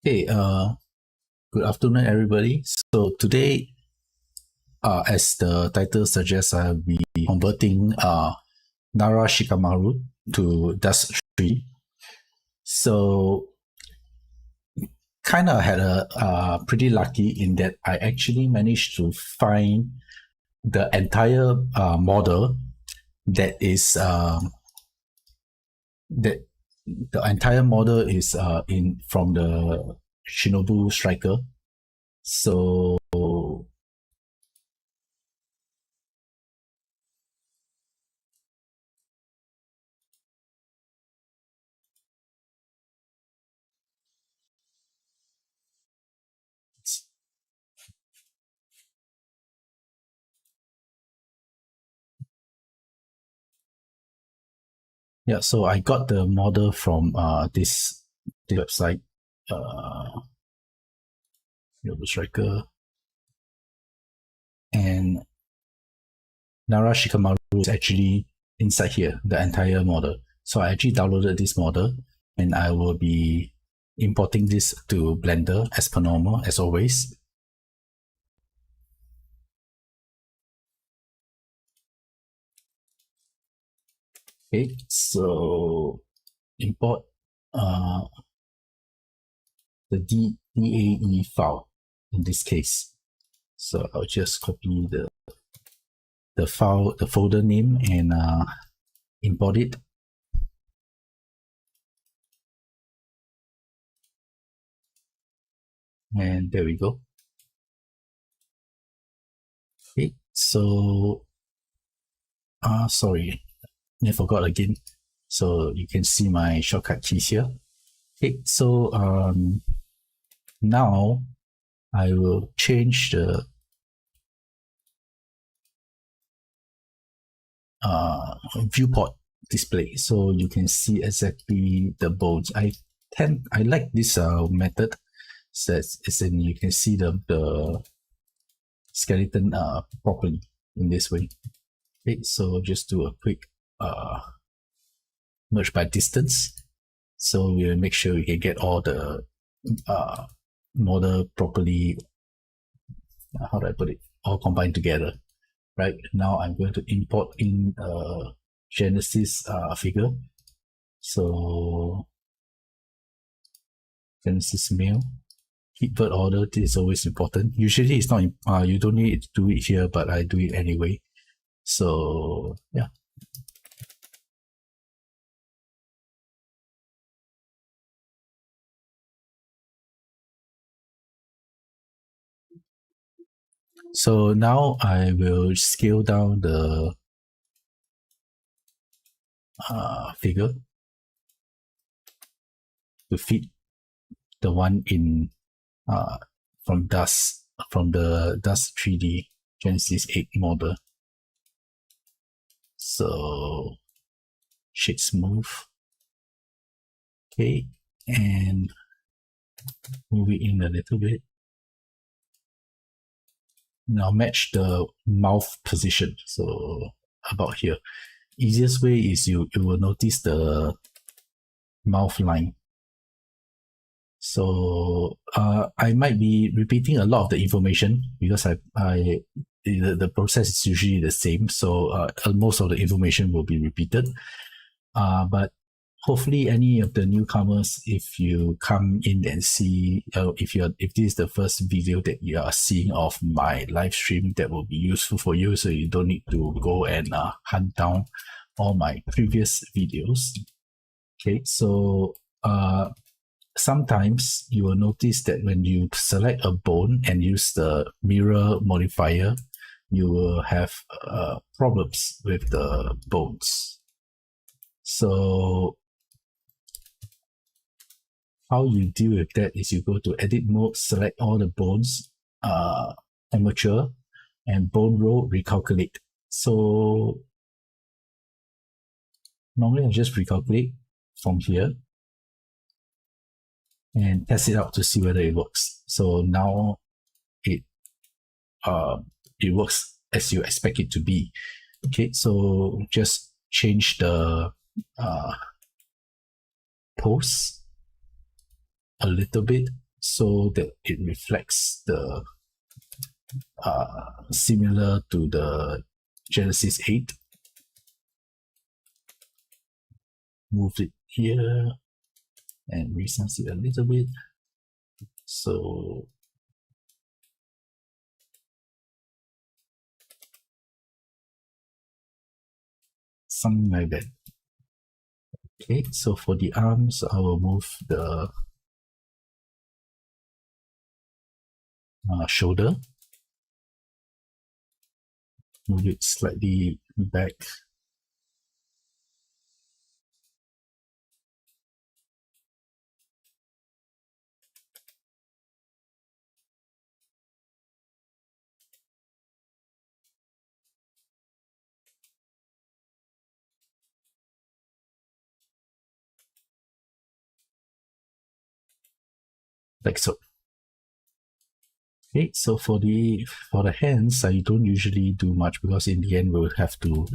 Hey, good afternoon, everybody. So today, as the title suggests, I'll be converting Nara Shikamaru to Dust 3. So kind of had a pretty lucky in that I actually managed to find the entire model that is that the entire model is in from the Shinobu Striker. So yeah, so I got the model from this website, Shinobu Striker, and Nara Shikamaru is actually inside here, the entire model. So I actually downloaded this model, and I will be importing this to Blender as per normal, as always. Okay, so import the DAE file in this case. So I'll just copy the file, the folder name, and import it. And there we go. Okay, so sorry, I forgot again. So you can see my shortcut keys here. Okay, so now I will change the viewport display so you can see exactly the bones. I like this method, so as in you can see the skeleton properly in this way. Okay, so just do a quick merge by distance, so we'll make sure we can get all the model properly. How do I put it? All combined together. Right now, I'm going to import in Genesis figure. So Genesis mail, keep word order. This is always important. Usually, it's not. You don't need to do it here, but I do it anyway. So yeah. So now I will scale down the figure to fit the one in from the Dust 3D Genesis 8 model. So shade smooth. Okay, and move it in a little bit. Now match the mouth position. So about here. Easiest way is you will notice the mouth line. So I might be repeating a lot of the information because the process is usually the same. So most of the information will be repeated. But hopefully any of the newcomers, if you come in and see, if this is the first video that you are seeing of my live stream, that will be useful for you, so you don't need to go and hunt down all my previous videos. Okay, so sometimes you will notice that when you select a bone and use the mirror modifier, you will have problems with the bones. So how you deal with that is you go to edit mode, select all the bones, amateur, and bone row, recalculate. So normally I just recalculate from here and test it out to see whether it works. So now it works as you expect it to be. Okay, so just change the pose a little bit so that it reflects the similar to the Genesis 8. Move it here and resize it a little bit. So something like that. Okay, so for the arms, I will move the shoulder, move it slightly back. Like so. Okay, so for the hands, I don't usually do much because in the end we'll have to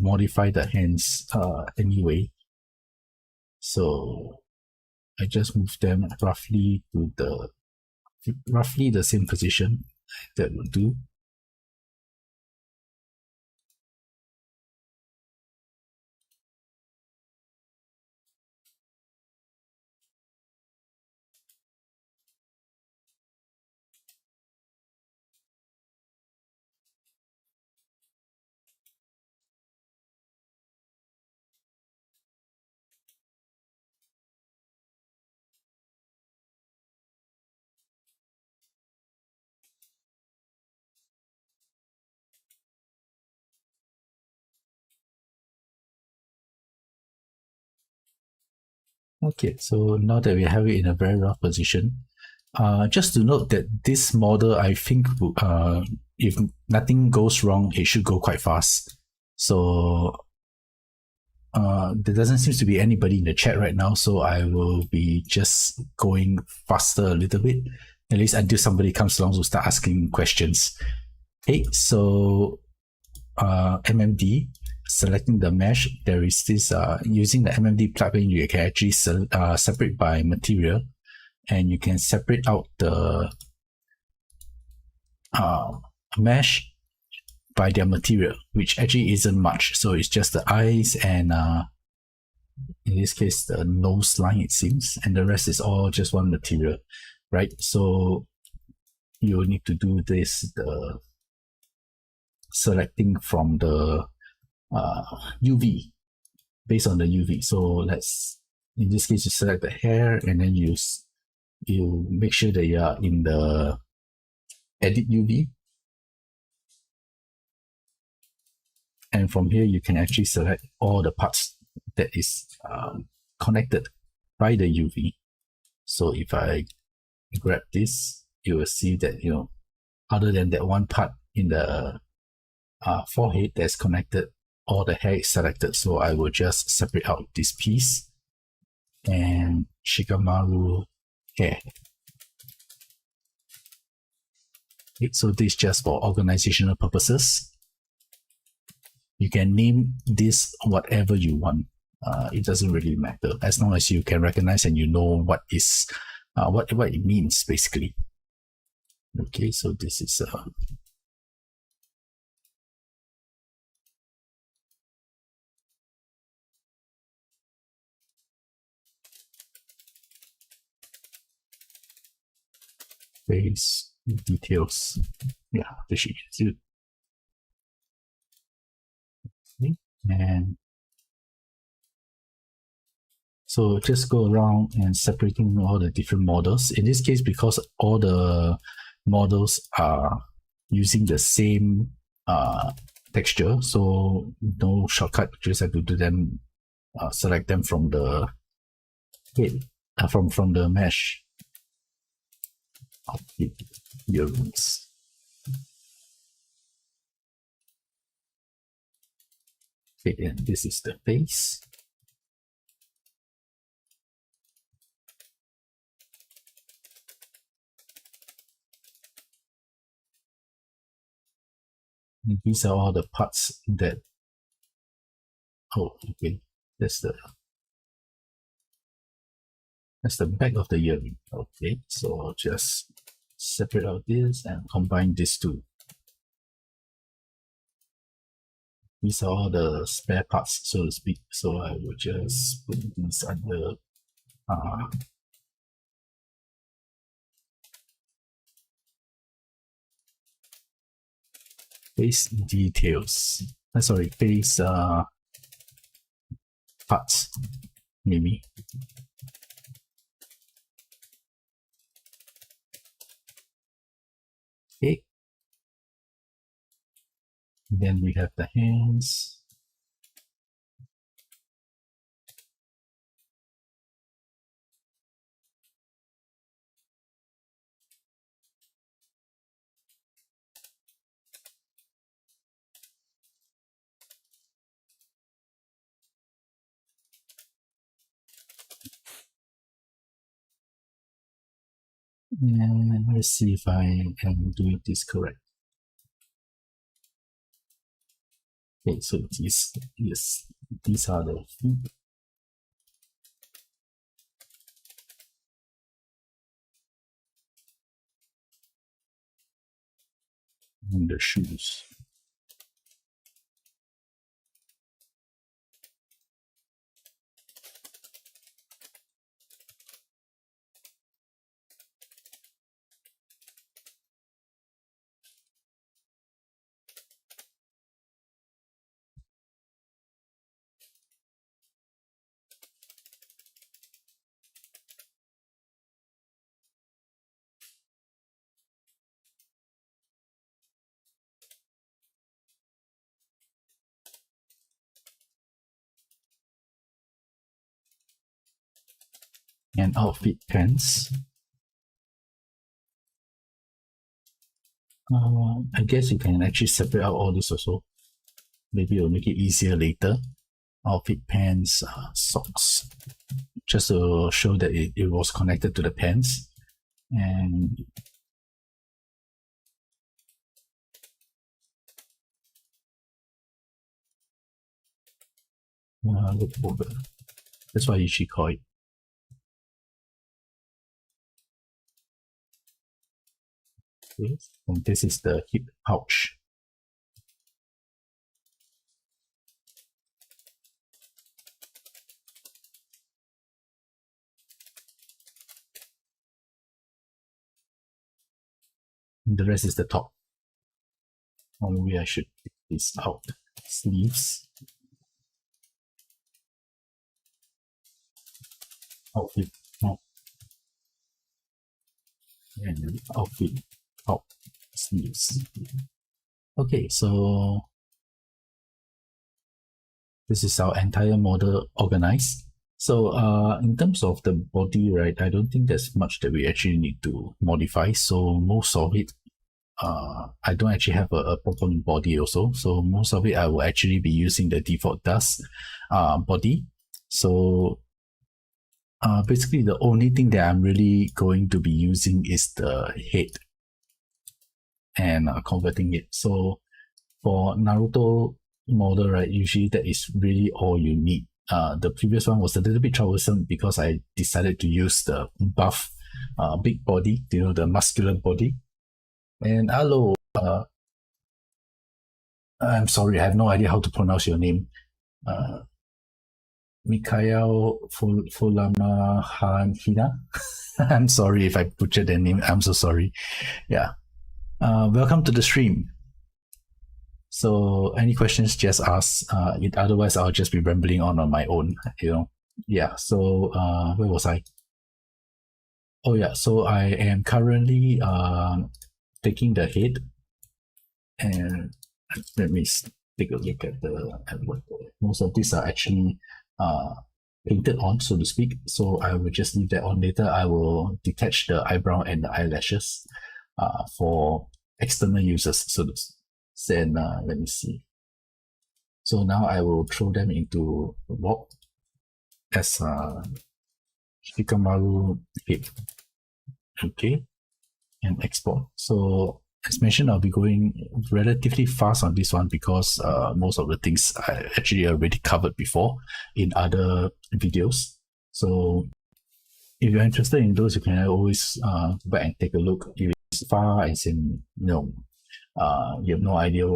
modify the hands anyway. So I just move them roughly to the same position. That will do. Okay, so now that we have it in a very rough position, just to note that this model, I think, if nothing goes wrong, it should go quite fast. So there doesn't seem to be anybody in the chat right now, so I will be just going faster a little bit, at least until somebody comes along to start asking questions. Okay, so MMD, selecting the mesh, there is this using the MMD plugin, you can actually separate by material, and you can separate out the mesh by their material, which actually isn't much. So it's just the eyes and in this case the nose line, it seems, and the rest is all just one material, right? So you will need to do this, the selecting from the UV, based on the UV. So let's, in this case, you select the hair, and then you make sure that you are in the edit UV, and from here you can actually select all the parts that is connected by the UV. So if I grab this, you will see that, you know, other than that one part in the forehead that's connected, all the hair is selected. So I will just separate out this piece and Shikamaru hair. Okay, so this is just for organizational purposes. You can name this whatever you want. It doesn't really matter, as long as you can recognize and you know what is what it means, basically. Okay, so this is face details. Yeah, this is it. Okay. And so just go around and separating all the different models. In this case, because all the models are using the same texture, so no shortcut, just have to do them, select them from the head, from the mesh of the earrings. Okay, and this is the face. And these are all the parts that, oh, okay, that's the, That's the back of the earring. Okay, so I'll just separate out this and combine these two. These are all the spare parts, so to speak. So I will just put these under face details. Sorry, face parts, maybe. Okay. Then we have the hands. And let's see if I am doing this correct. Okay, so these are the feet. And the shoes. And outfit pants. I guess you can actually separate out all this also. Maybe it'll make it easier later. Outfit pants, socks, just to show that it was connected to the pants. And look over. That's why you should call it. Okay. And this is the hip pouch. And the rest is the top. Or maybe I should take this out. Sleeves. Outfit top. And outfit top sleeves. Okay, so this is our entire model organized. So in terms of the body, right, I don't think there's much that we actually need to modify. So most of it, I don't actually have a proper body also. So most of it, I will actually be using the default dust body. So basically the only thing that I'm really going to be using is the head and converting it. So for Naruto model, right, usually that is really all you need. The previous one was a little bit troublesome because I decided to use the buff big body, the muscular body. And hello, I'm sorry, I have no idea how to pronounce your name. Mikhail Fulamahanhina. I'm sorry if I butchered the name. I'm so sorry. Yeah. Welcome to the stream. So any questions, just ask. Otherwise, I'll just be rambling on my own, Yeah, so where was I? Oh yeah, so I am currently taking the head and let me take a look at what most of these are actually painted on, so to speak. So I will just leave that on later. I will detach the eyebrow and the eyelashes for external users. So then let me see. So now I will throw them into the box as Shikamaru head. Okay, and export. So as mentioned, I'll be going relatively fast on this one because most of the things I actually already covered before in other videos. So if you're interested in those, you can always go back and take a look. If it's far as in, you have no idea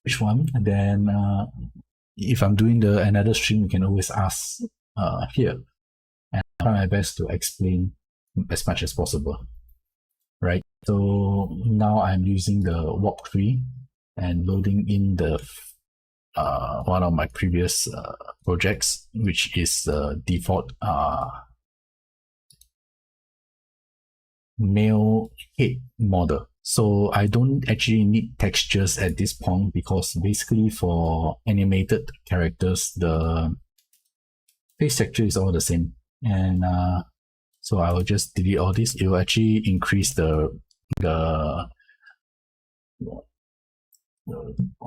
which one, and then if I'm doing another stream, you can always ask here, and I'll try my best to explain as much as possible. Right. So now I'm using the walkthrough and loading in the one of my previous projects, which is the default male head model. So I don't actually need textures at this point, because basically for animated characters, the face texture is all the same. And so I will just delete all this. It will actually increase the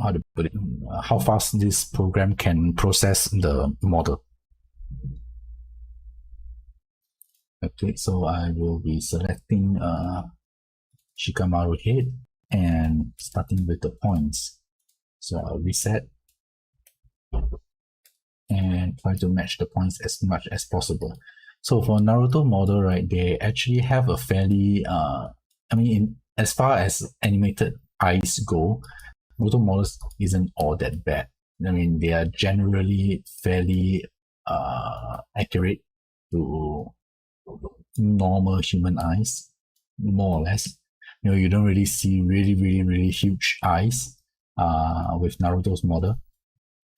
how to put it, how fast this program can process the model. Okay, so I will be selecting Shikamaru head and starting with the points. So I'll reset and try to match the points as much as possible. So for Naruto model, right, they actually have a fairly, as far as animated eyes go, Naruto models isn't all that bad. I mean, they are generally fairly accurate to normal human eyes, more or less. You don't really see really huge eyes with Naruto's model,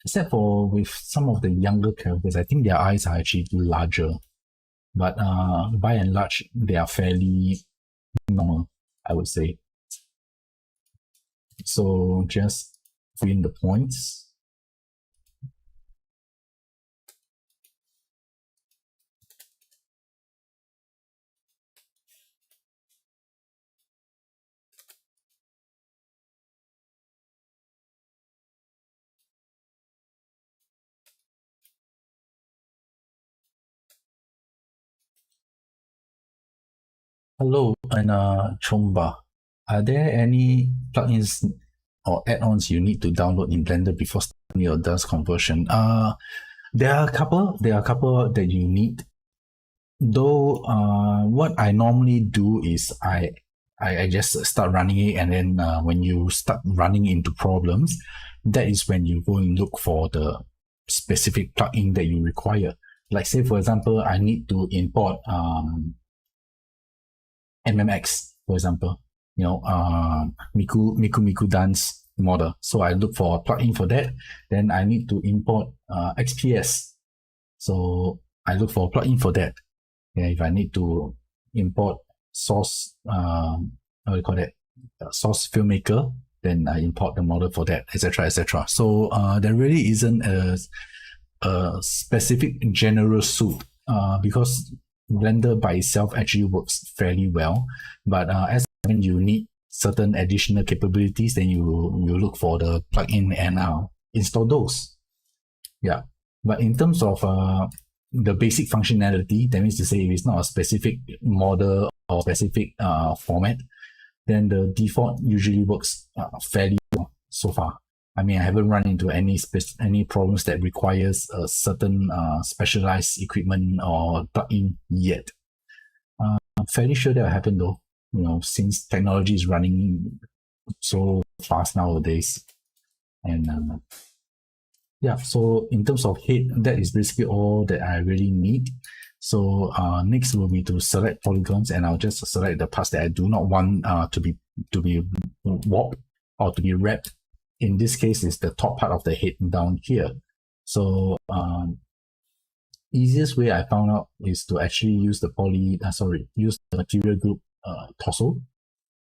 except for with some of the younger characters. I think their eyes are actually larger, but by and large, they are fairly normal, I would say. So just fill in the points. Hello, and Chomba. Are there any plugins or add-ons you need to download in Blender before starting your dust conversion? There are a couple that you need. Though what I normally do is I just start running it, and then when you start running into problems, that is when you go and look for the specific plugin that you require. Like, say for example, I need to import MMX, for example, Miku dance model. So I look for a plugin for that. Then I need to import XPS. So I look for a plugin for that. Yeah, if I need to import source, source filmmaker, then I import the model for that, etc., etc. So there really isn't a specific general suit because Blender by itself actually works fairly well, but as when you need certain additional capabilities, then you look for the plugin and install those. Yeah, but in terms of the basic functionality, that means to say if it's not a specific model or specific format, then the default usually works fairly well so far. I mean, I haven't run into any problems that requires a certain specialized equipment or plugin yet. I'm fairly sure that will happen though, since technology is running so fast nowadays. And yeah, so in terms of head, that is basically all that I really need. So next will be to select polygons, and I'll just select the parts that I do not want to be warped or to be wrapped. In this case, is the top part of the head down here. So easiest way I found out is to actually use the use the material group torso,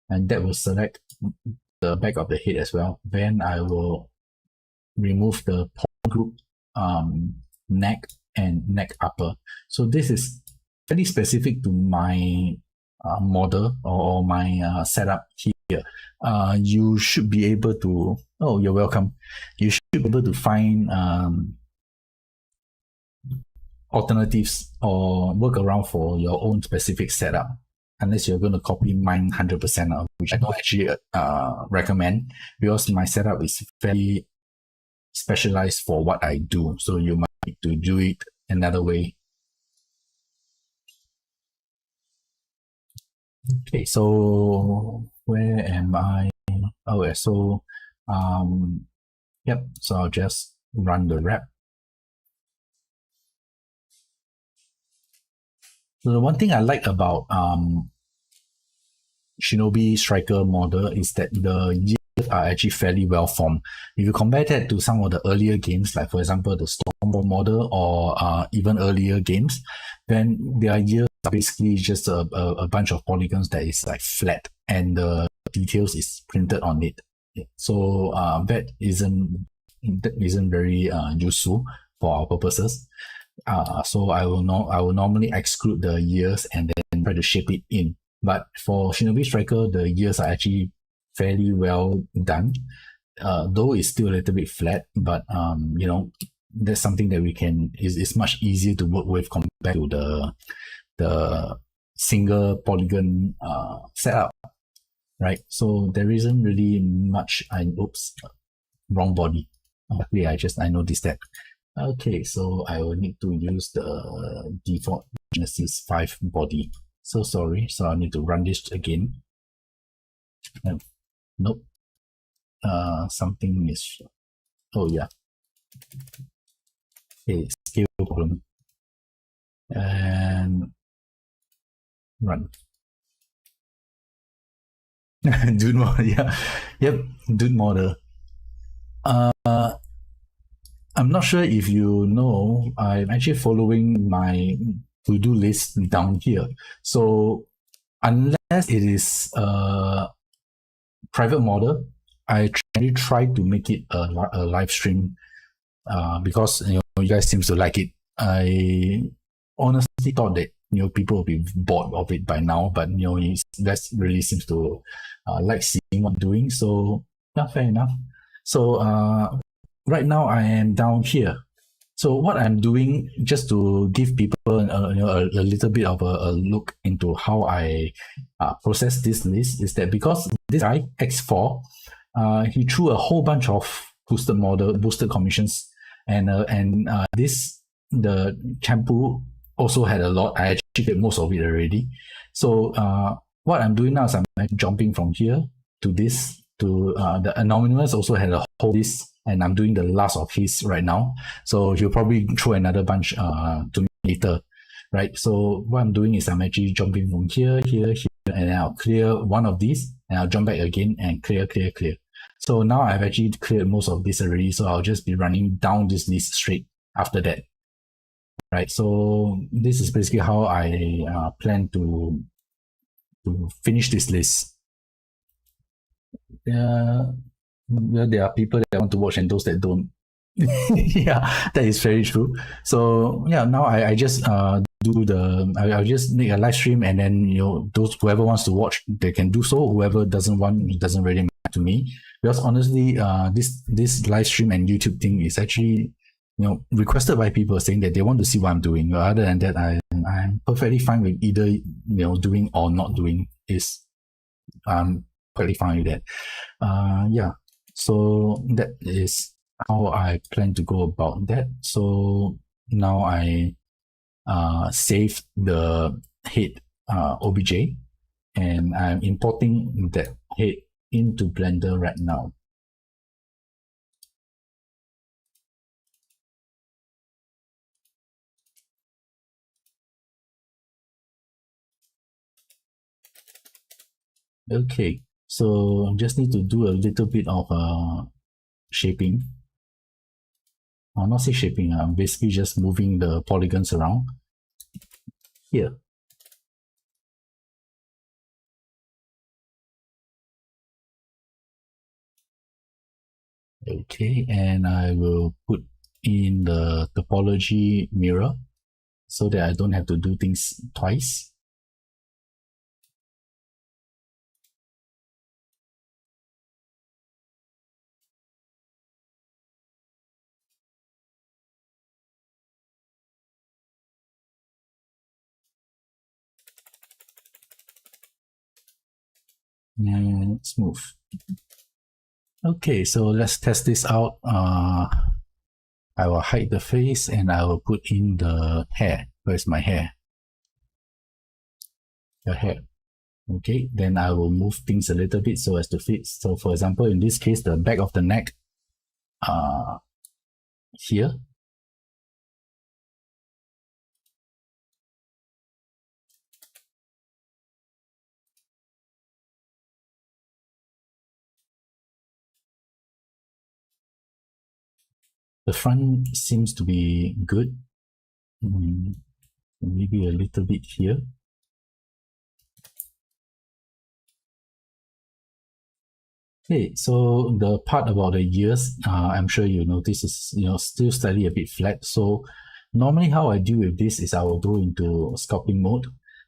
and that will select the back of the head as well. Then I will remove the point group neck and neck upper. So this is very specific to my model or my setup here. You should be able to, oh, you're welcome. You should be able to find alternatives or work around for your own specific setup, unless you're going to copy mine 100%, which I don't actually recommend, because my setup is very specialized for what I do. So you might need to do it another way. Okay, so where am I? Oh, yeah, so yep. So I'll just run the wrap. So the one thing I like about Shinobi Striker model is that the years are actually fairly well formed. If you compare that to some of the earlier games, like for example the Stormborn model or even earlier games, then their years are basically just a bunch of polygons that is like flat and the details is printed on it. So that isn't very useful for our purposes. So I will normally exclude the years and then try to shape it in. But for Shinobi Striker, the years are actually fairly well done. Though it's still a little bit flat, but that's something that we can is much easier to work with compared to the single polygon setup, right? So there isn't really much. Wrong body. Luckily, I noticed that. Okay, so I will need to use the default Genesis 5 body. So sorry, so I need to run this again. Nope. Something is. Oh yeah. Okay, scale problem. And run. Dude model, yeah. Yep, dude model. I'm not sure if you know, I'm actually following my to-do list down here. So unless it is a private model, I really try to make it a live stream because you guys seems to like it. I honestly thought that people will be bored of it by now, but you guys really seems to like seeing what I'm doing. So yeah, fair enough. So right now I am down here. So what I'm doing, just to give people a little bit of a look into how I process this list, is that because this guy X4, he threw a whole bunch of boosted commissions, and this the Champu also had a lot. I actually did most of it already. So what I'm doing now is I'm jumping from here to this to the Anonymous also had a whole list, and I'm doing the last of his right now. So he'll probably throw another bunch to me later, right? So what I'm doing is I'm actually jumping from here, and then I'll clear one of these, and I'll jump back again and clear. So now I've actually cleared most of this already, so I'll just be running down this list straight after that, right? So this is basically how I plan to finish this list. There are people that want to watch and those that don't. Yeah, that is very true. So yeah, now I just I'll just make a live stream, and then those whoever wants to watch, they can do so. Whoever doesn't want, it doesn't really matter to me, because honestly this live stream and YouTube thing is actually requested by people saying that they want to see what I'm doing. Other than that, I'm perfectly fine with either doing or not doing. I'm perfectly fine with that. Yeah, so that is how I plan to go about that. So now I save the head OBJ, and I'm importing that head into Blender right now. Okay, so I just need to do a little bit of shaping. I'll not say shaping, I'm basically just moving the polygons around here. Okay, and I will put in the topology mirror so that I don't have to do things twice. And smooth. Okay, so let's test this out. I will hide the face and I will put in the hair. Where's my hair? The hair. Okay, then I will move things a little bit so as to fit. So for example, in this case, the back of the neck here. The front seems to be good. Maybe a little bit here. Okay, so the part about the ears, I'm sure you notice is still slightly a bit flat. So normally how I deal with this is I will go into sculpting mode,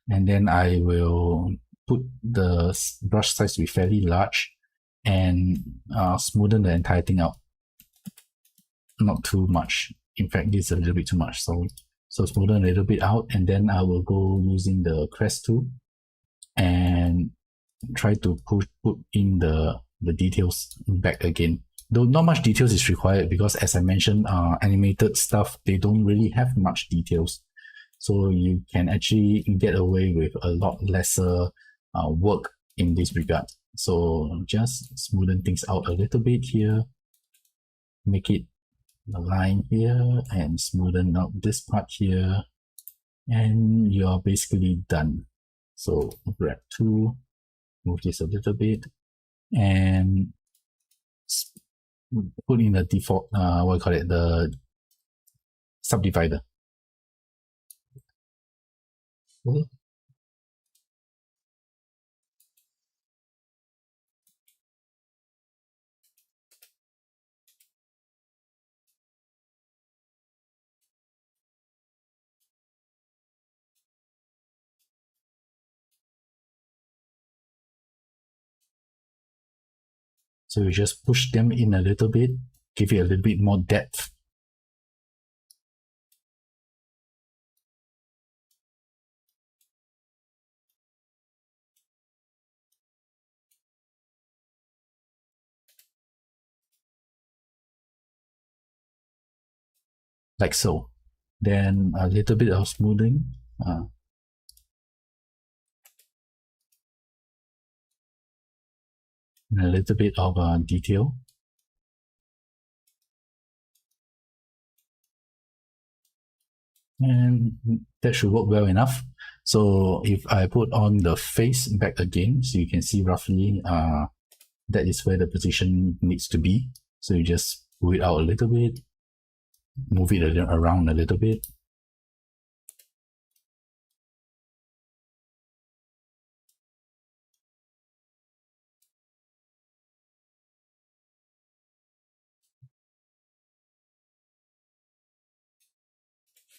and then I will put the brush size to be fairly large and smoothen the entire thing out. Not too much. In fact, this is a little bit too much. So smoothen a little bit out, and then I will go using the crest tool and try to put in the details back again. Though not much details is required because, as I mentioned, animated stuff, they don't really have much details. So you can actually get away with a lot lesser work in this regard. So just smoothen things out a little bit here. Make it a line here and smoothen out this part here. And you're basically done. So grab tool, move this a little bit, and put in the default, the subdivider. Okay. So you just push them in a little bit, give it a little bit more depth. Like so. Then a little bit of smoothing. And a little bit of detail. And that should work well enough. So if I put on the face back again, so you can see roughly that is where the position needs to be. So you just pull it out a little bit, move it around a little bit.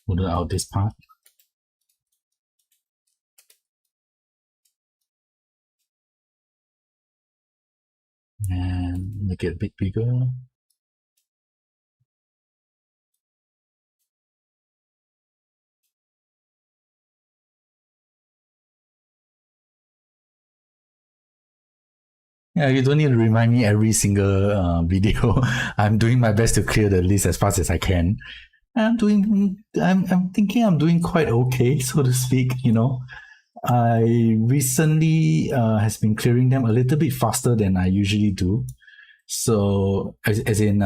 Smoothen out this part. And make it a bit bigger. Yeah, you don't need to remind me every single video. I'm doing my best to clear the list as fast as I can. I'm thinking I'm doing quite okay, so to speak. I recently has been clearing them a little bit faster than I usually do. So as in,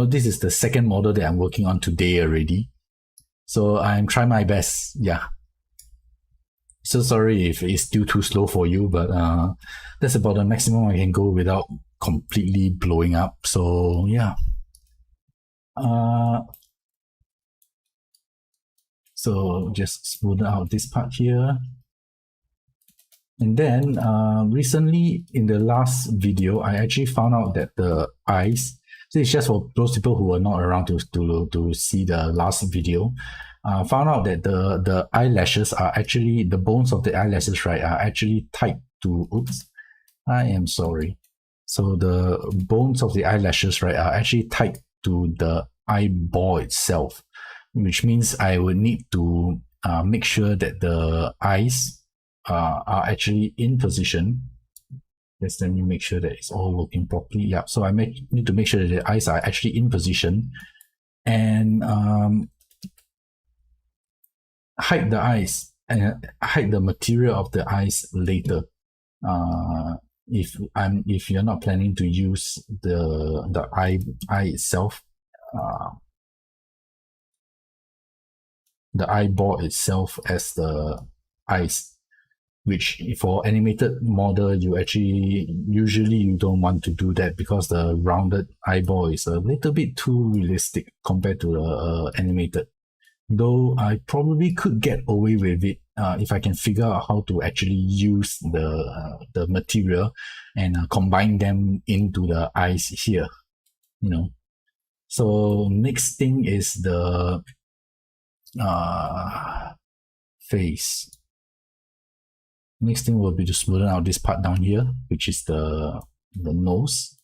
this is the second model that I'm working on today already. So I'm trying my best. Yeah. So sorry if it's still too slow for you, but that's about the maximum I can go without completely blowing up. So yeah. So just smooth out this part here. And then recently in the last video, I actually found out that the eyes, so it's just for those people who were not around to see the last video, found out that the eyelashes are actually, the bones of the eyelashes, right, are actually tied to, oops, I am sorry. So the bones of the eyelashes, right, are actually tied to the eyeball itself, which means I would need to make sure that the eyes are actually in position. Let me make sure that it's all working properly. Yeah, so I need to make sure that the eyes are actually in position and hide the eyes and hide the material of the eyes later. If you're not planning to use the eye itself, uh, the eyeball itself as the eyes, which for animated model you actually usually you don't want to do that because the rounded eyeball is a little bit too realistic compared to the animated. Though I probably could get away with it if I can figure out how to actually use the material and combine them into the eyes here. You know. So next thing is the face. Next thing will be to smoothen out this part down here, which is the nose.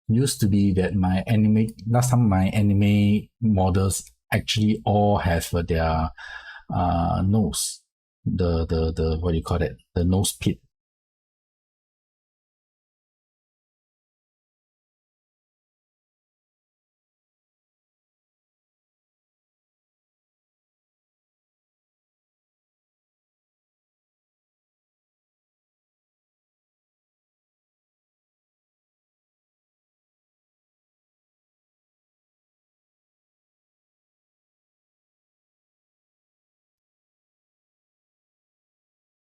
Used to be that last time my anime models actually all have their nose, the what do you call it, the nose pit.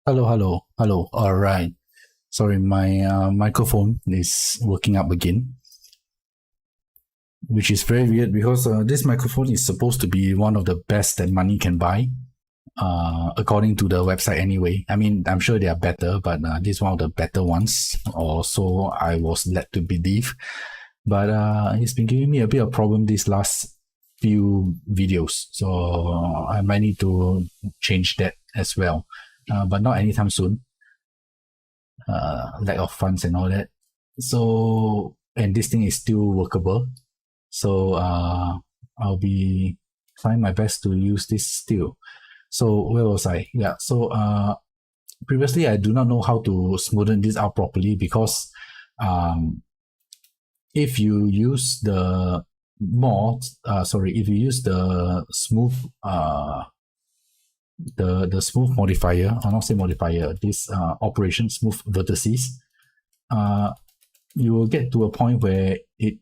Hello. All right. Sorry, my microphone is working up again, which is very weird because this microphone is supposed to be one of the best that money can buy, according to the website anyway. I mean, I'm sure they are better, but this is one of the better ones, or so I was led to believe. But it's been giving me a bit of problem these last few videos, so I might need to change that as well, but not anytime soon. Lack of funds and all that. So, and this thing is still workable. So I'll be trying my best to use this still. So where was I? Yeah. So previously I do not know how to smoothen this out properly because if you use the if you use the smooth the smooth modifier, or not say modifier, this operation smooth vertices, you will get to a point where it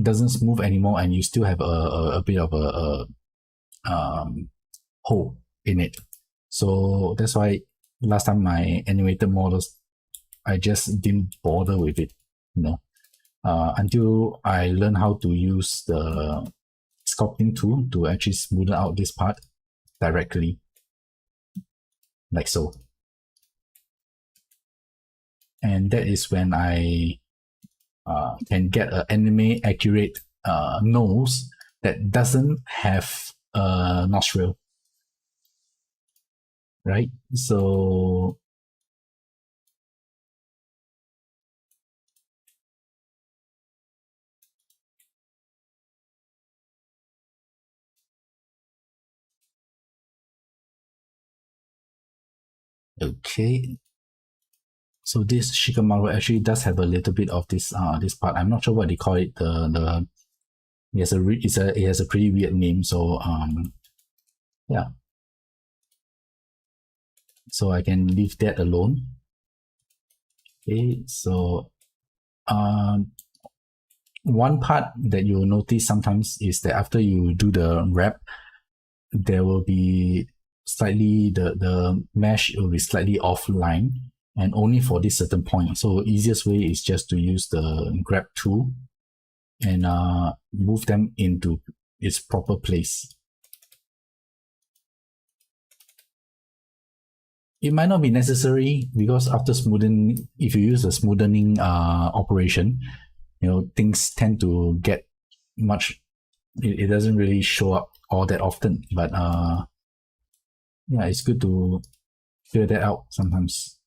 doesn't smooth anymore and you still have a bit of a hole in it. So that's why last time my animated models, I just didn't bother with it, until I learned how to use the sculpting tool to actually smoothen out this part directly, like so. And that is when I can get an anime accurate nose that doesn't have a nostril, right? So okay. So this Shikamaru actually does have a little bit of this part. I'm not sure what they call it. It has a pretty weird name. So yeah. So I can leave that alone. Okay. So one part that you'll notice sometimes is that after you do the wrap, there will be slightly the mesh will be slightly offline, and only for this certain point. So easiest way is just to use the grab tool and move them into its proper place. It might not be necessary because after smoothing, if you use a smoothing operation, things tend to get much. It doesn't really show up all that often, but yeah, it's good to figure that out sometimes.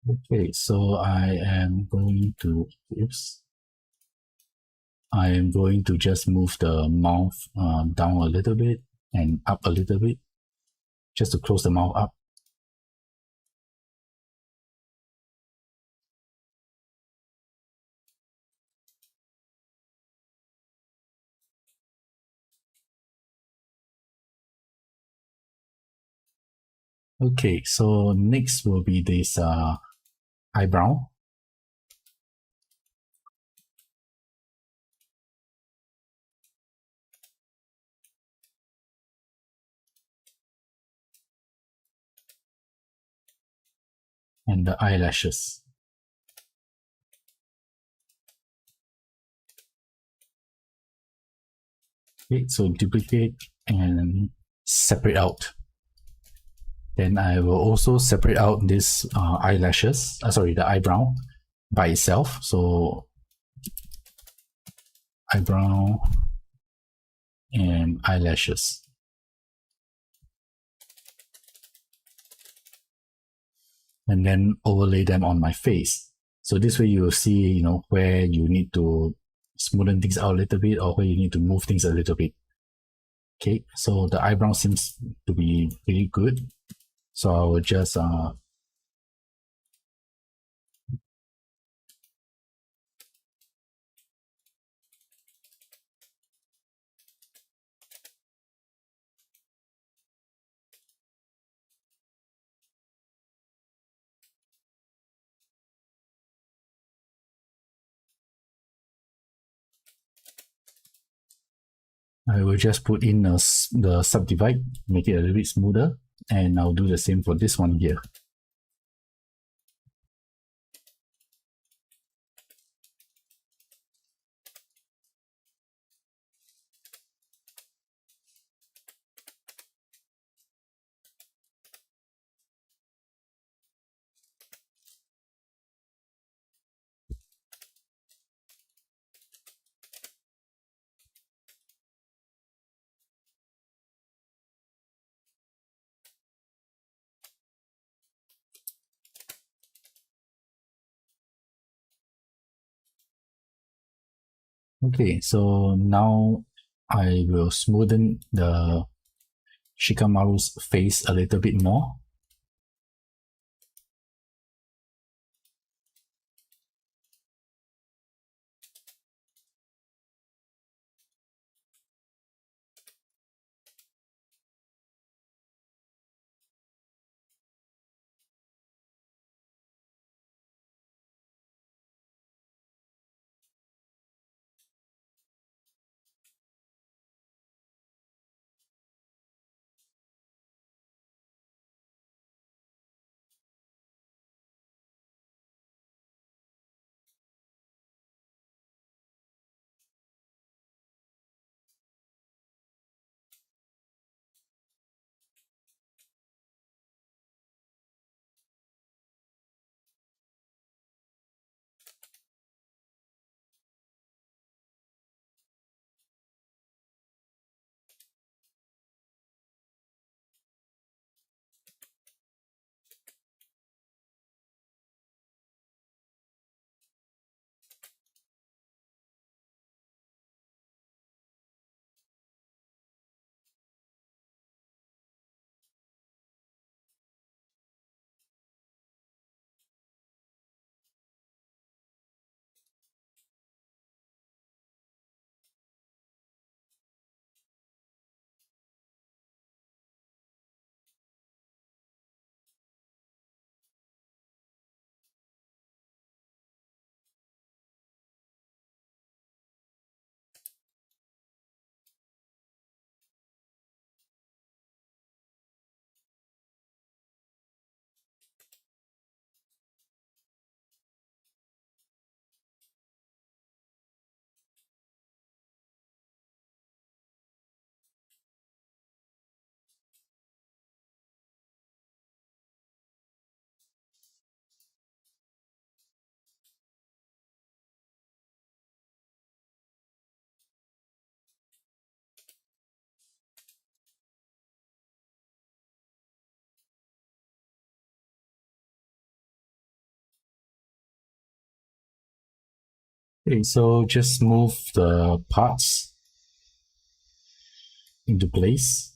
Okay, so I am going to just move the mouth down a little bit and up a little bit, just to close the mouth up. Okay, so next will be this eyebrow. And the eyelashes. Okay, so duplicate and separate out. Then I will also separate out this eyelashes, sorry, the eyebrow by itself. So eyebrow and eyelashes. And then overlay them on my face. So this way you will see, where you need to smoothen things out a little bit or where you need to move things a little bit. Okay, so the eyebrow seems to be pretty good. So I will just put in the subdivide, make it a little bit smoother, and I'll do the same for this one here. Okay, so now I will smoothen the Shikamaru's face a little bit more. Okay, so just move the parts into place.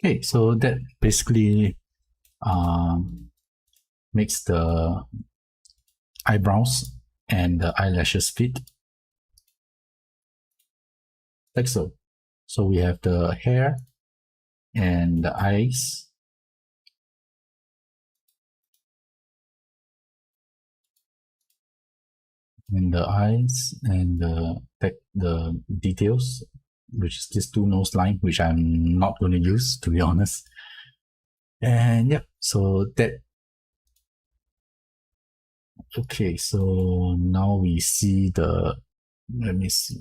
Okay, so that basically makes the eyebrows and the eyelashes fit like so. So we have the hair and the eyes and the details, which is this two nose line, which I'm not going to use to be honest. And yeah, so that okay. So now we see the let me see,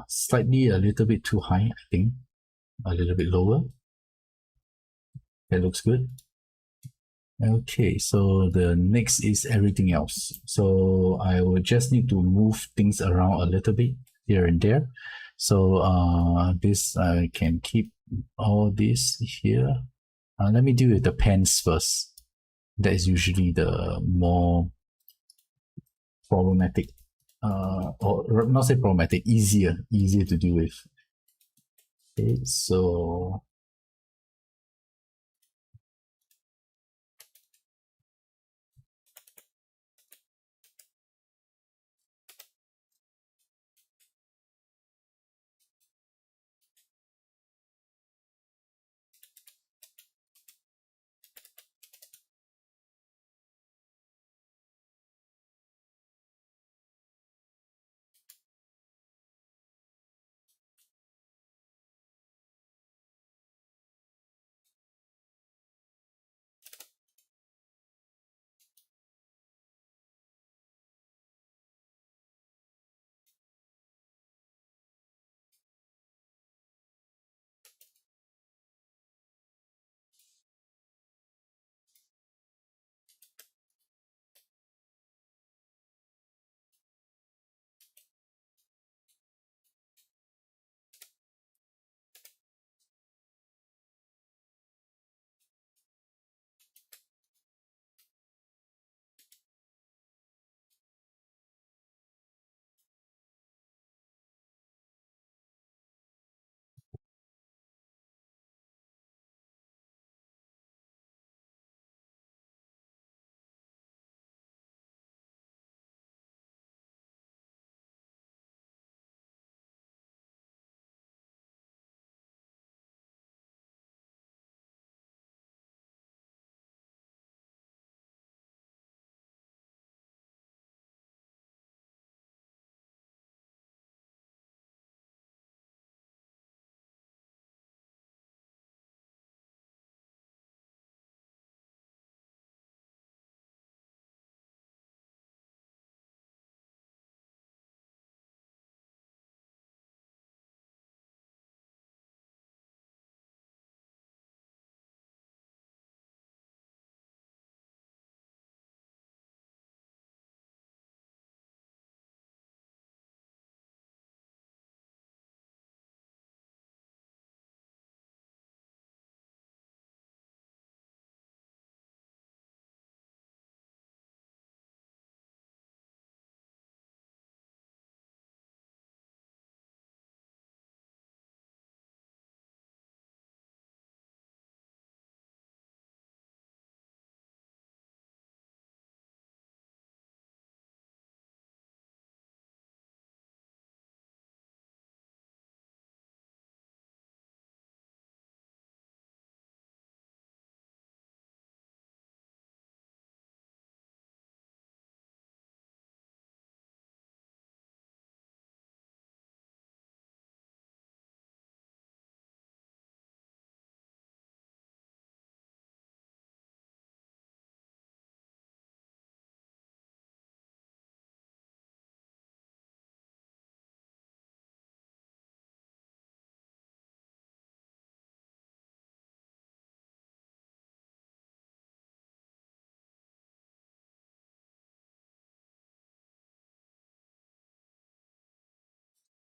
slightly a little bit too high, I think. A little bit lower. That looks good. Okay, so the next is everything else. So I will just need to move things around a little bit here and there. So this I can keep all this here. Let me deal with the pants first. That is usually the more problematic, or not say problematic, easier to deal with. Okay, so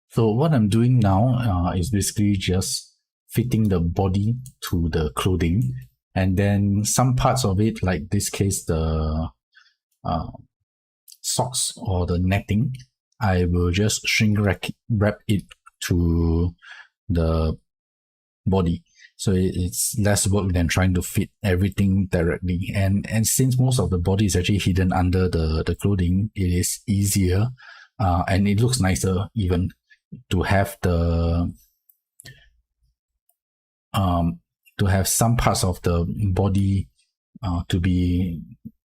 so what I'm doing now is basically just fitting the body to the clothing, and then some parts of it, like this case, the uh, socks or the netting, I will just wrap it to the body. So it's less work than trying to fit everything directly. And since most of the body is actually hidden under the clothing, it is easier and it looks nicer even to have the um, to have some parts of the body to be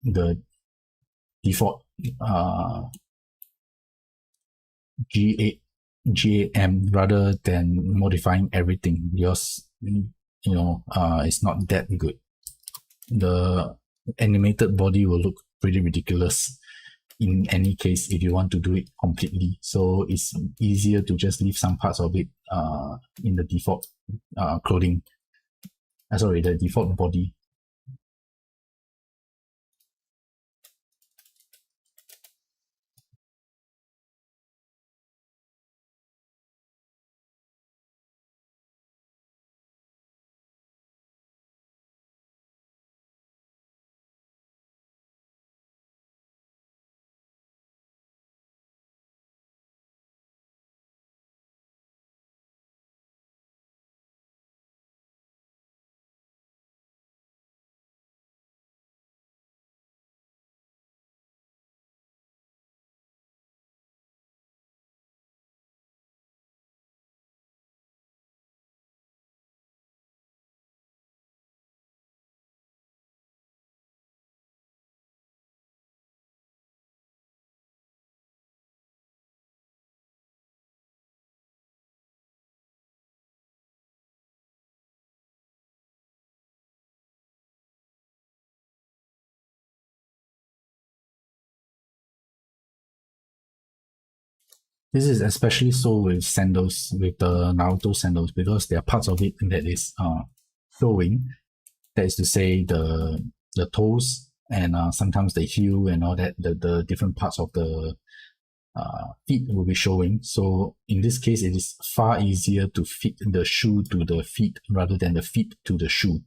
the default GA, GAM rather than modifying everything because it's not that good. The animated body will look pretty ridiculous in any case if you want to do it completely. So it's easier to just leave some parts of it in the default clothing. Sorry, the default body. This is especially so with sandals, with the Naruto sandals, because there are parts of it that is showing. That is to say, the toes and sometimes the heel and all that. The different parts of the feet will be showing. So in this case, it is far easier to fit the shoe to the feet rather than the feet to the shoe.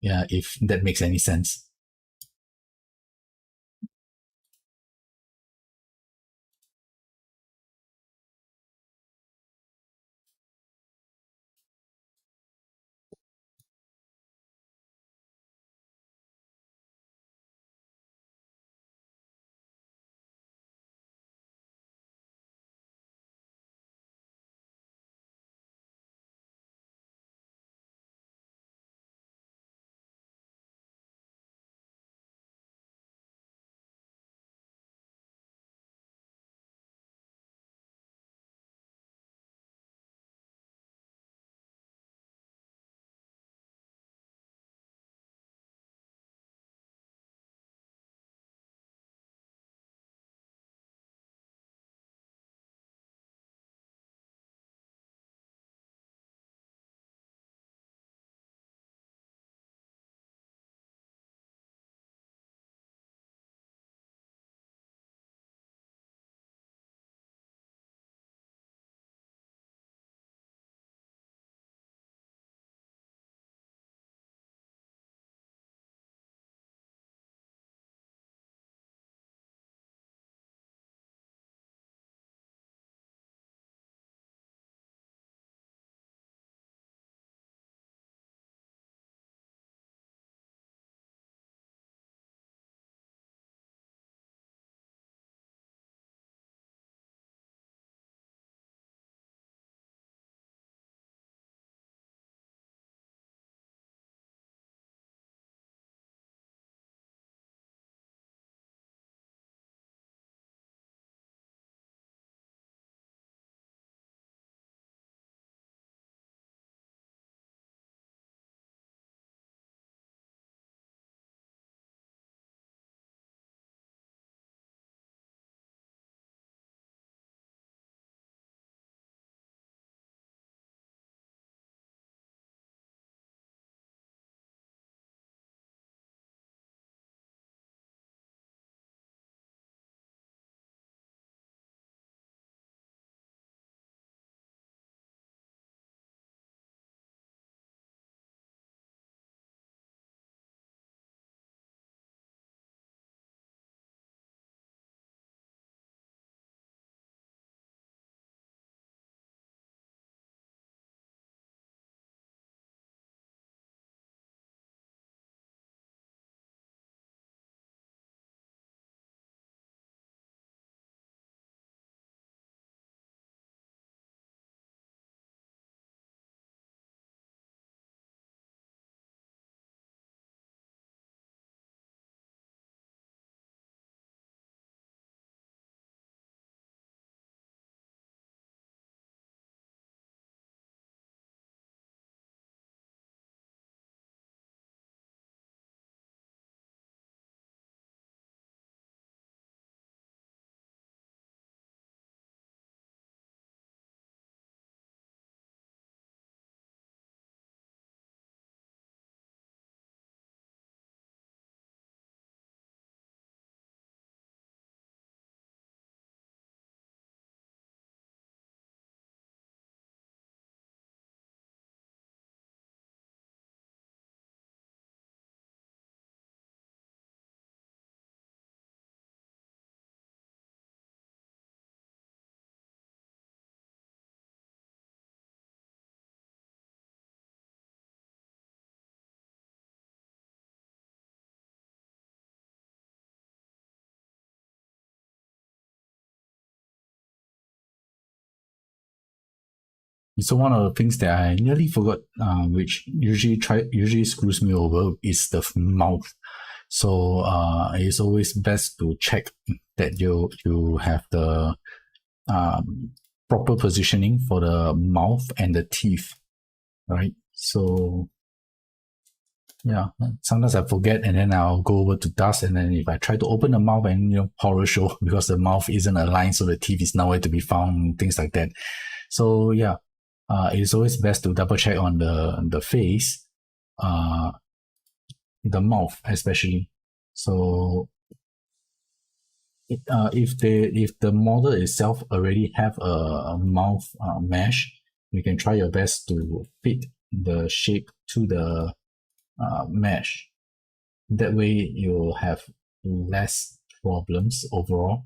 Yeah, if that makes any sense. So one of the things that I nearly forgot, which usually screws me over, is the mouth. So it's always best to check that you have the proper positioning for the mouth and the teeth, right? So Yeah, sometimes I forget, and then I'll go over to dust, and then if I try to open the mouth, and horror show because the mouth isn't aligned, so the teeth is nowhere to be found, things like that. So yeah, it's always best to double check on the face, uh, the mouth especially. So if the model itself already have a mouth mesh, you can try your best to fit the shape to the mesh. That way you'll have less problems overall.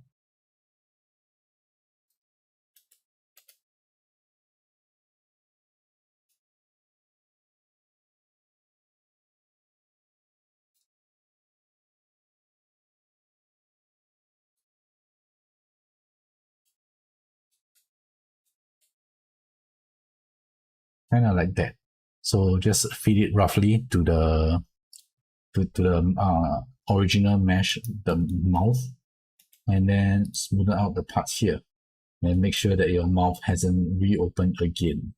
Kind of like that. So just feed it roughly to the original mesh, the mouth, and then smoothen out the parts here, and make sure that your mouth hasn't reopened again.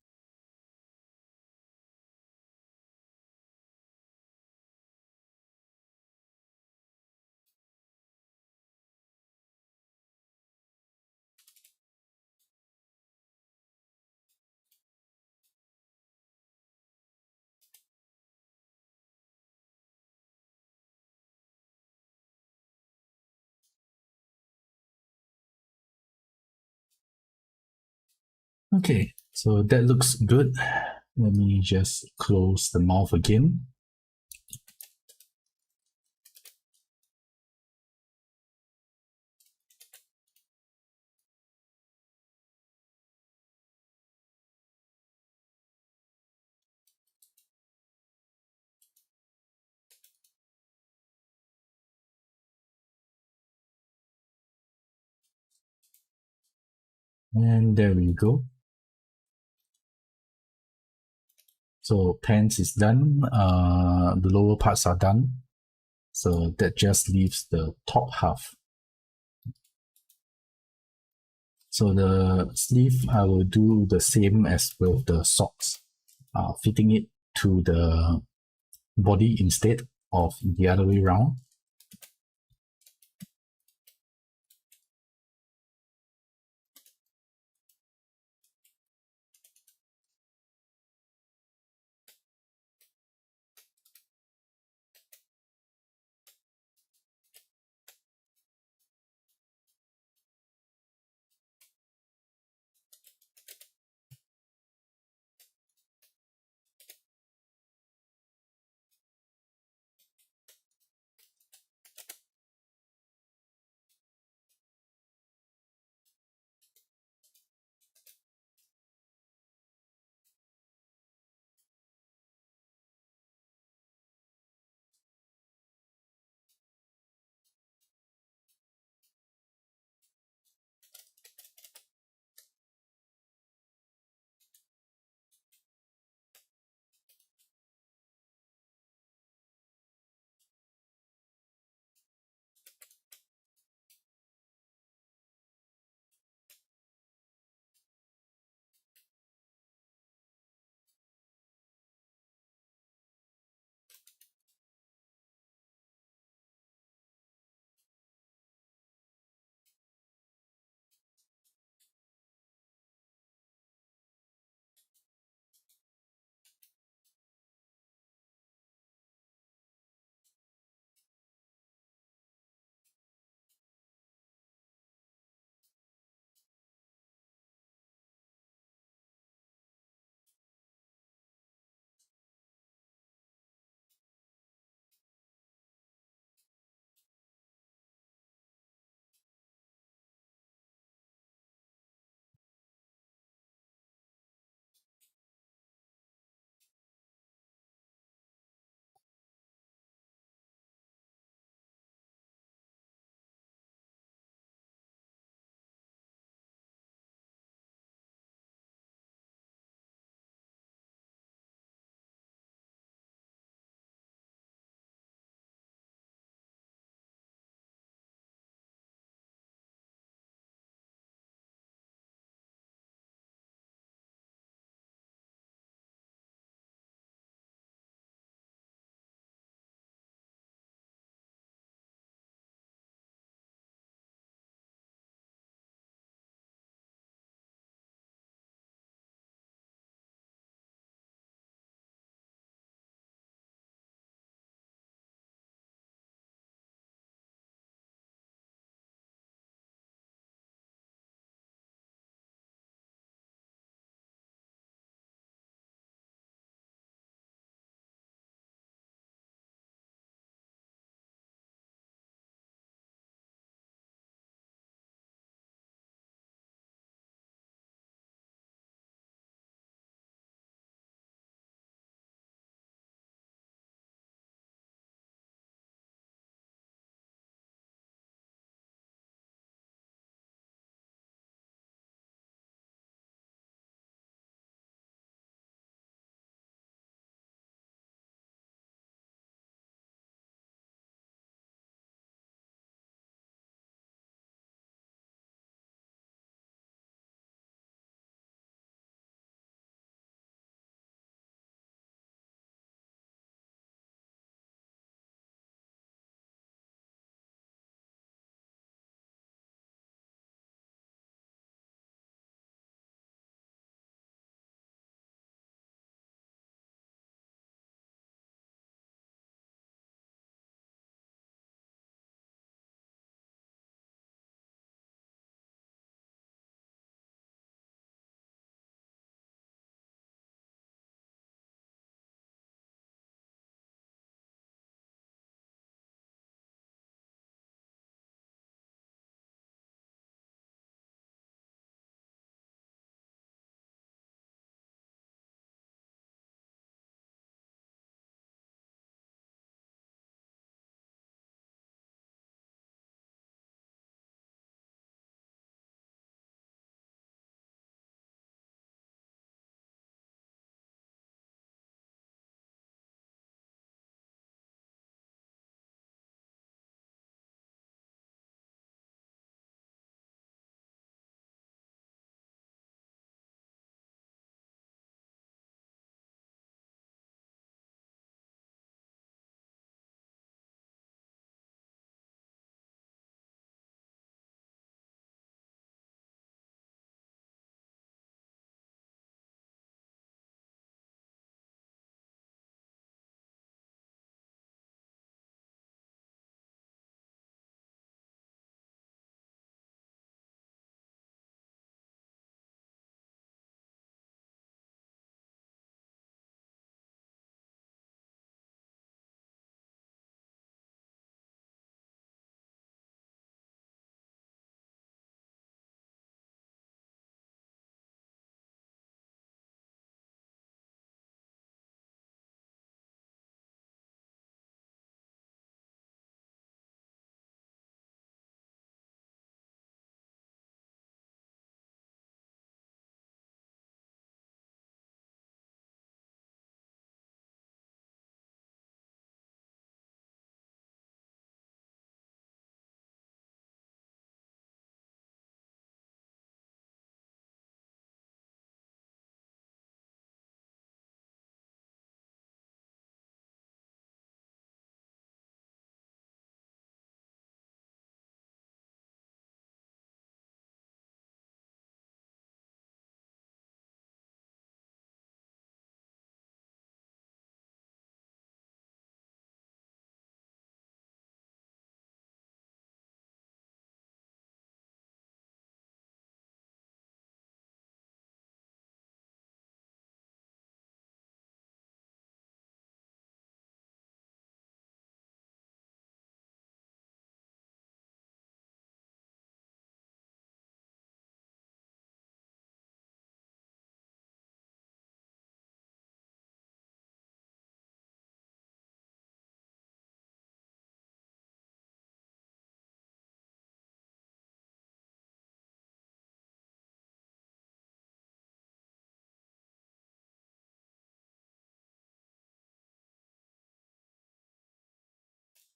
Okay, so that looks good. Let me just close the mouth again. And there we go. So pants is done. The lower parts are done. So that just leaves the top half. So the sleeve, I will do the same as with the socks, fitting it to the body instead of the other way around.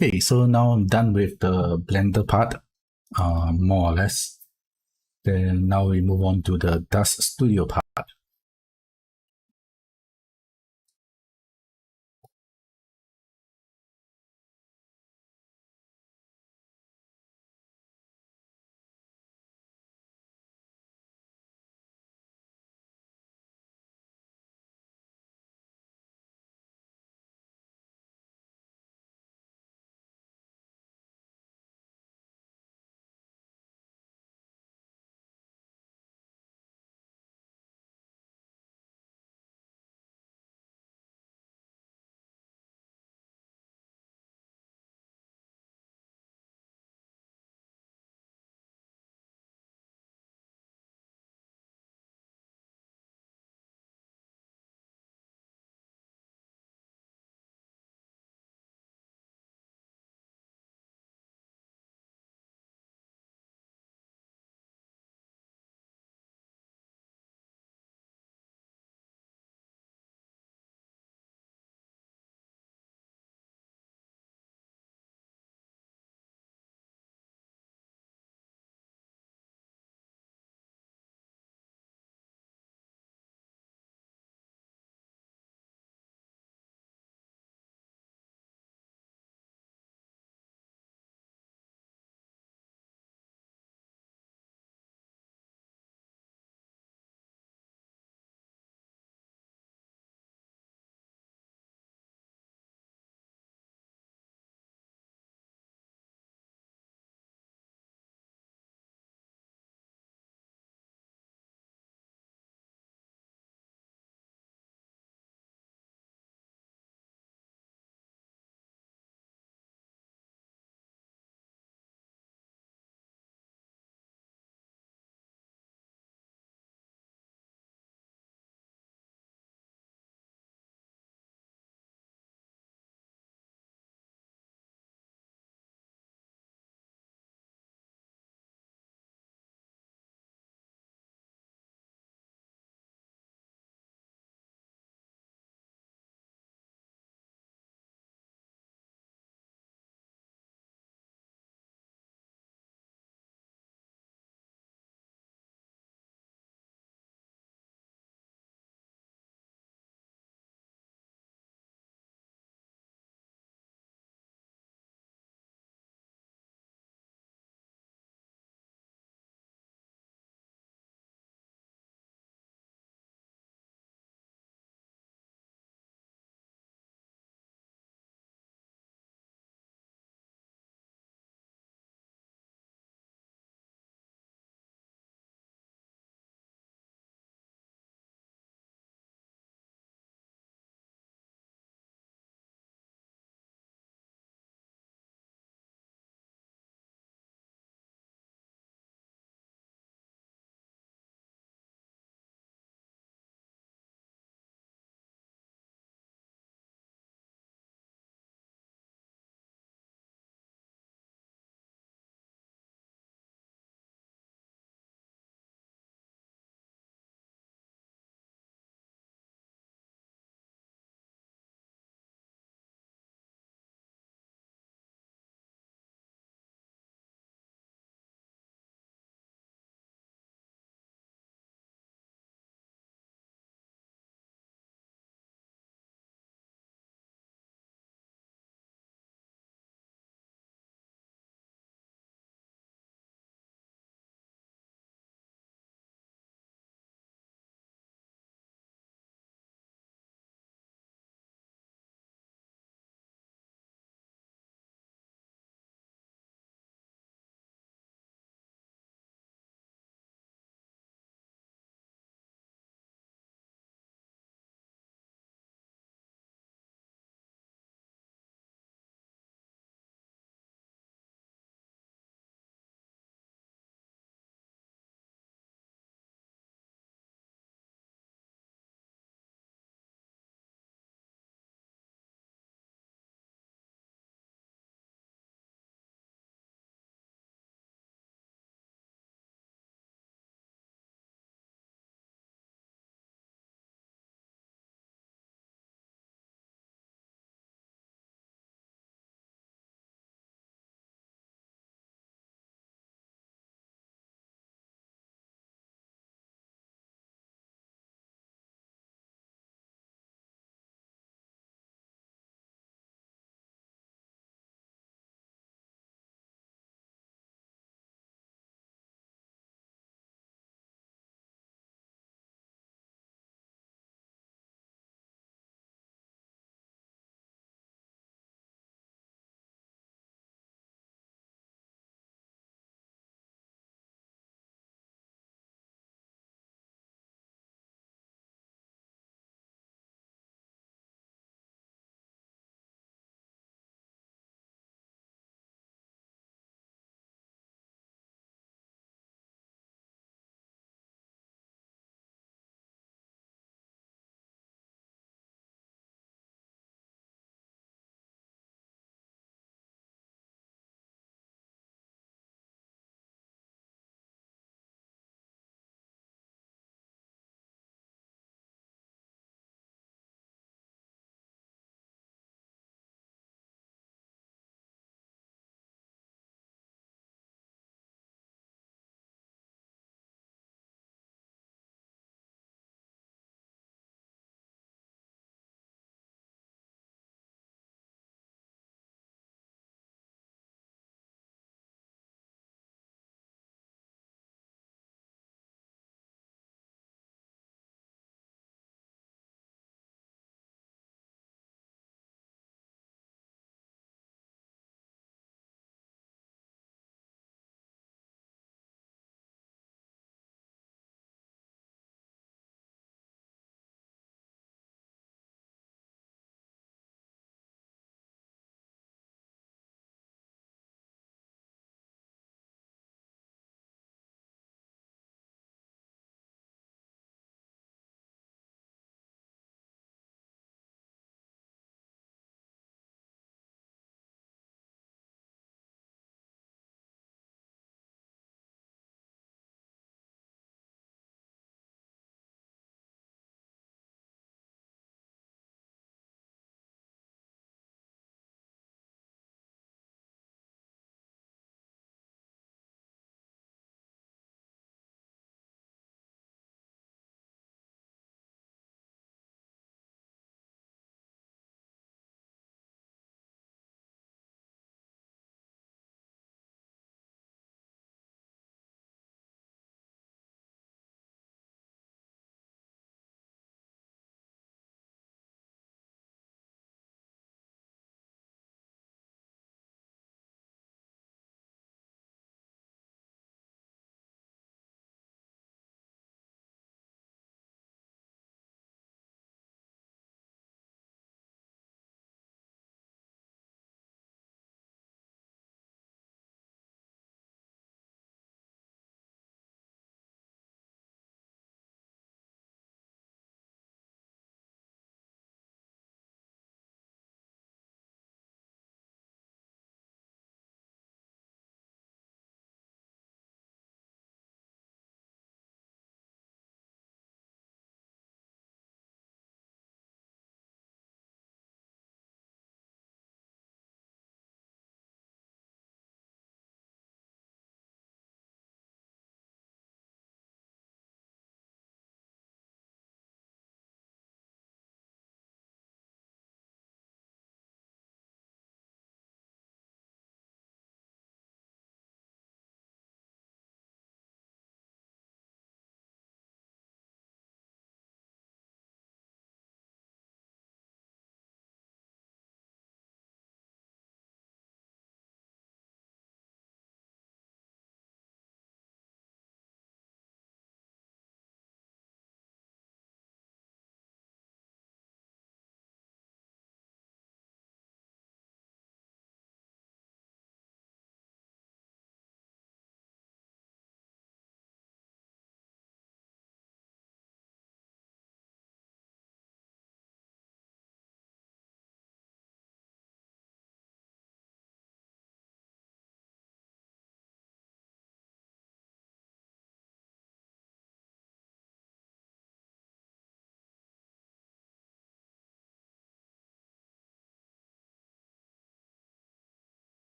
Okay, so now I'm done with the Blender part, more or less. Then now we move on to the Dust Studio part.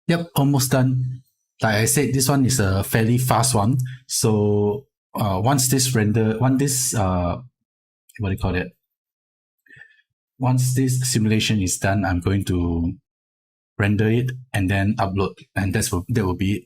Yep, almost done. Like I said, this one is a fairly fast one. So once this what do you call it? Once this simulation is done, I'm going to render it and then upload, and that will be it.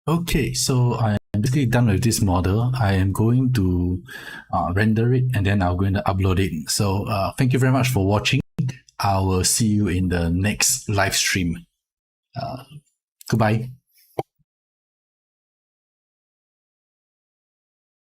Okay, so I am basically done with this model. I am going to render it and then I'm going to upload it. So thank you very much for watching. I will see you in the next live stream. Goodbye.